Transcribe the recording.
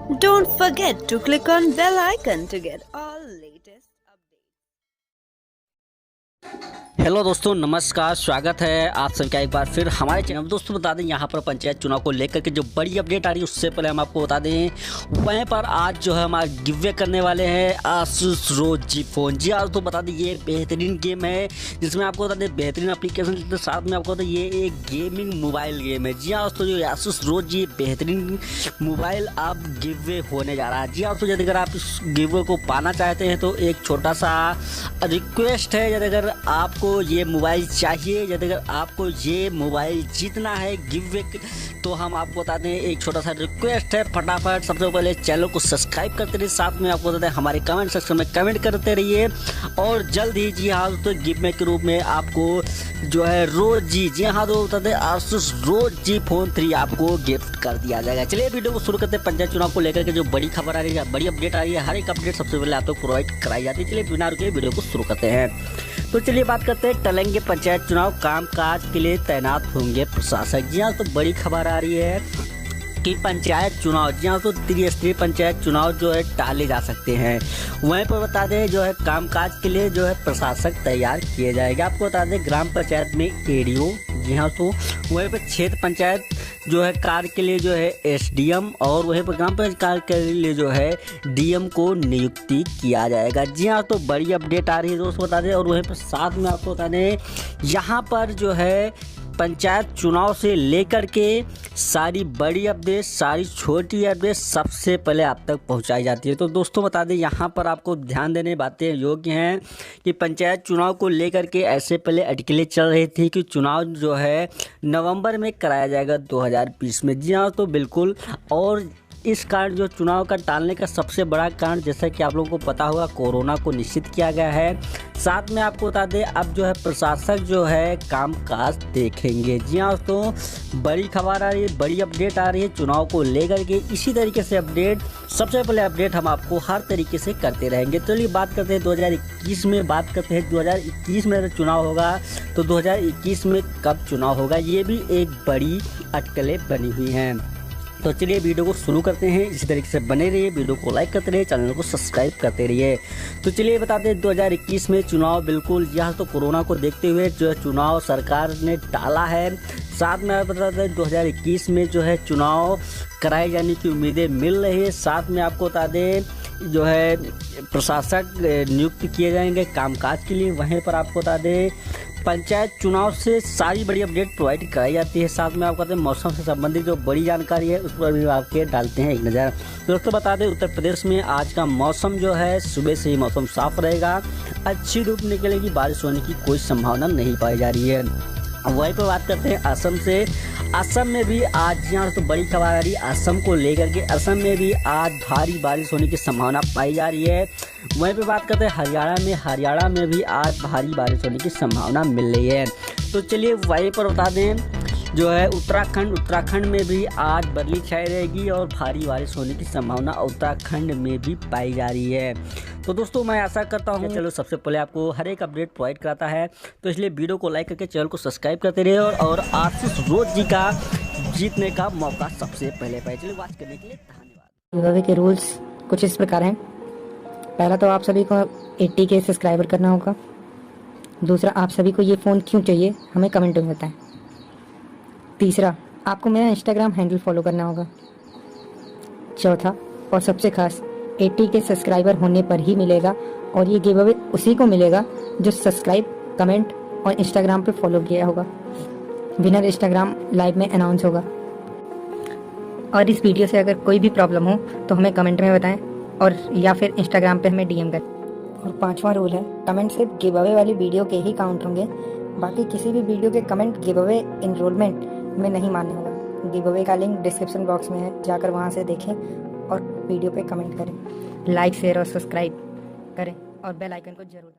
Don't forget to click on bell icon to get all latest updates. Hello दोस्तों, नमस्कार। स्वागत है आप सबका एक बार फिर हमारे चैनल में। दोस्तों बता दें, यहाँ पर पंचायत चुनाव को लेकर के जो बड़ी अपडेट आ रही है उससे पहले हम आपको बता दें, वहीं पर आज जो है हमारे गिव करने वाले हैं आसूस रोज जी फोन। जी आज तो बता दें, ये बेहतरीन गेम है जिसमें आपको बता दें बेहतरीन एप्लीकेशन के साथ में आपको बता दें ये एक गेमिंग मोबाइल गेम है। जी हाँ दोस्तों, जो आसूस रोज जी बेहतरीन मोबाइल आप गिव होने जा रहा है। जी हाँ दोस्तों, यदि अगर आप इस गिव को पाना चाहते हैं तो एक छोटा सा रिक्वेस्ट है, यदि अगर आपको ये मोबाइल चाहिए, यदि अगर आपको ये मोबाइल जीतना है गिव तो हम आपको बता दें एक छोटा सा रिक्वेस्ट है, फटाफट सबसे पहले चैनल को सब्सक्राइब करते रहिए, साथ में आपको बता दें हमारे कमेंट सेक्शन में कमेंट करते रहिए और जल्द ही जी हाँ तो गिव में के रूप में आपको जो है रोज जी हाँ तो बता दें आसूस रोज जी फोन 3 आपको गिफ्ट कर दिया जाएगा। चलिए वीडियो को शुरू करते हैं। पंचायत चुनाव को लेकर के जो बड़ी खबर आ रही है, बड़ी अपडेट आ रही है, हर एक अपडेट सबसे पहले आपको प्रोवाइड कराई जाती है। चलिए बिना रुके वीडियो को शुरू करते हैं। तो चलिए बात करते हैं, टलेंगे पंचायत चुनाव, कामकाज के लिए तैनात होंगे प्रशासक। जी हाँ तो बड़ी खबर आ रही है कि पंचायत चुनाव जी हाँ तो त्रिस्तरीय पंचायत चुनाव जो है टाले जा सकते हैं। वहीं पर बता दें जो है कामकाज के लिए जो है प्रशासक तैयार किए जाएंगे। आपको बता दें ग्राम पंचायत में एडीओ, जी हाँ तो वहीं पर क्षेत्र पंचायत जो है कार्य के लिए जो है एसडीएम और वहीं पर ग्राम पंचायत कार्य के लिए जो है डीएम को नियुक्ति किया जाएगा। जी हाँ तो बड़ी अपडेट आ रही है दोस्तों, बता दें। और वहीं पर साथ में आपको बता दें यहाँ पर जो है पंचायत चुनाव से लेकर के सारी बड़ी अपडेट, सारी छोटी अपडेट सबसे पहले आप तक पहुंचाई जाती है। तो दोस्तों बता दें यहाँ पर आपको ध्यान देने बातें योग्य हैं कि पंचायत चुनाव को लेकर के ऐसे पहले अटकलें चल रही थी कि चुनाव जो है नवंबर में कराया जाएगा 2020 में। जी हाँ तो बिल्कुल, और इस कारण जो चुनाव का टालने का सबसे बड़ा कारण, जैसा कि आप लोगों को पता होगा, कोरोना को निश्चित किया गया है। साथ में आपको बता दें अब जो है प्रशासक जो है कामकाज देखेंगे। जी हाँ दोस्तों, बड़ी खबर आ रही है, बड़ी अपडेट आ रही है चुनाव को लेकर के। इसी तरीके से अपडेट, सबसे पहले अपडेट हम आपको हर तरीके से करते रहेंगे। चलिए बात करते हैं 2021 में, बात करते हैं 2021 में अगर चुनाव होगा तो 2021 में कब चुनाव होगा, ये भी एक बड़ी अटकलें बनी हुई हैं। तो चलिए वीडियो को शुरू करते हैं। इसी तरीके से बने रहिए, वीडियो को लाइक करते रहिए, चैनल को सब्सक्राइब करते रहिए। तो चलिए बताते हैं 2021 में चुनाव बिल्कुल यहाँ तो कोरोना को देखते हुए जो है चुनाव सरकार ने टाला है। साथ में बताते हैं 2021 में जो है चुनाव कराए जाने की उम्मीदें मिल रही है। साथ में आपको बता दें जो है प्रशासक नियुक्त किए जाएंगे कामकाज के लिए। वहीं पर आपको बता दें पंचायत चुनाव से सारी बड़ी अपडेट प्रोवाइड कराई जाती है। साथ में आपको कहते हैं मौसम से संबंधित जो बड़ी जानकारी है उस पर भी आपके डालते हैं एक नज़र। दोस्तों बता दें उत्तर प्रदेश में आज का मौसम जो है सुबह से ही मौसम साफ रहेगा, अच्छी धूप निकलेगी, बारिश होने की कोई संभावना नहीं पाई जा रही है। वहीं पर बात करते हैं असम से। असम में भी आज यहाँ तो बड़ी खबर आ रही है असम को लेकर के। असम में भी आज भारी बारिश होने की संभावना पाई जा रही है। वहीं पे बात करते हैं हरियाणा में भी आज भारी बारिश होने की संभावना मिल रही है। तो चलिए वहीं पर बता दें जो है उत्तराखंड में भी आज बदली छाई रहेगी और भारी बारिश होने की संभावना उत्तराखंड में भी पाई जा रही है। तो दोस्तों मैं आशा करता हूँ चलो सबसे पहले आपको हर एक अपडेट प्रोवाइड कराता है, तो इसलिए वीडियो को लाइक करके चैनल को सब्सक्राइब करते रहिए और आशीष रोज जी का जीतने का मौका सबसे पहले पाए। चलिए वॉच करने के लिए धन्यवाद। गिव अवे के रूल्स कुछ इस प्रकार हैं। पहला तो आप सभी को 80K सब्सक्राइबर करना होगा। दूसरा, आप सभी को ये फ़ोन क्यों चाहिए हमें कमेंट में बताएं। तीसरा, आपको मेरा इंस्टाग्राम हैंडल फॉलो करना होगा। चौथा और सबसे खास, 80K सब्सक्राइबर होने पर ही मिलेगा और ये गिव अवे उसी को मिलेगा जो सब्सक्राइब, कमेंट और इंस्टाग्राम पे फॉलो किया होगा। विनर इंस्टाग्राम लाइव में अनाउंस होगा। और इस वीडियो से अगर कोई भी प्रॉब्लम हो तो हमें कमेंट में बताएं और या फिर इंस्टाग्राम पे हमें डीएम करें। और पांचवा रूल है, कमेंट सिर्फ गिव अवे वाली वीडियो के ही काउंट होंगे, बाकी किसी भी वीडियो के कमेंट गिव अवे इनरोलमेंट में नहीं मान्य होगा। गिव अवे का लिंक डिस्क्रिप्शन बॉक्स में है, जाकर वहां से देखें और वीडियो पे कमेंट करें। लाइक, शेयर और सब्सक्राइब करें और बेल आइकन को जरूर